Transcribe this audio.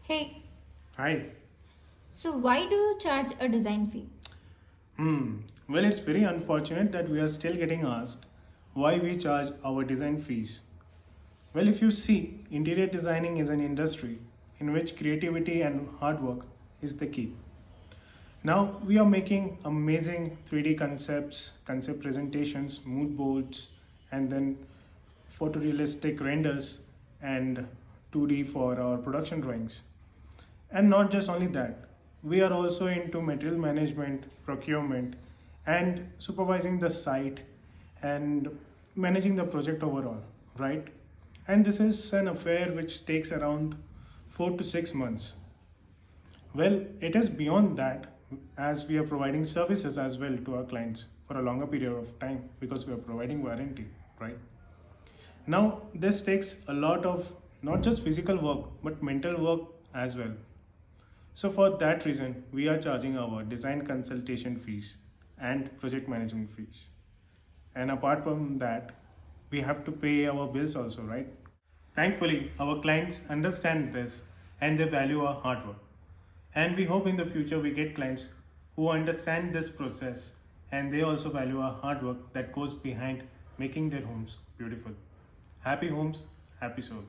Hey, Hi. so why do you charge a design fee? Well, it's very unfortunate that we are still getting asked why we charge our design fees. Well, if you see, interior designing is an industry in which creativity and hard work is the key. Now, we are making amazing 3D concepts, concept presentations, mood boards, and then photorealistic renders and 2D for our production drawings. And not just only that, we are also into material management, procurement, and supervising the site and managing the project overall, right? And this is an affair which takes around 4 to 6 months. Well, it is beyond that as we are providing services as well to our clients for a longer period of time because we are providing warranty, right? Now, this takes a lot of not just physical work but mental work as well. So for that reason, we are charging our design consultation fees and project management fees. And apart from that, we have to pay our bills also, right? Thankfully, our clients understand this and they value our hard work. And we hope in the future we get clients who understand this process and they also value our hard work that goes behind making their homes beautiful. Happy homes, happy soul.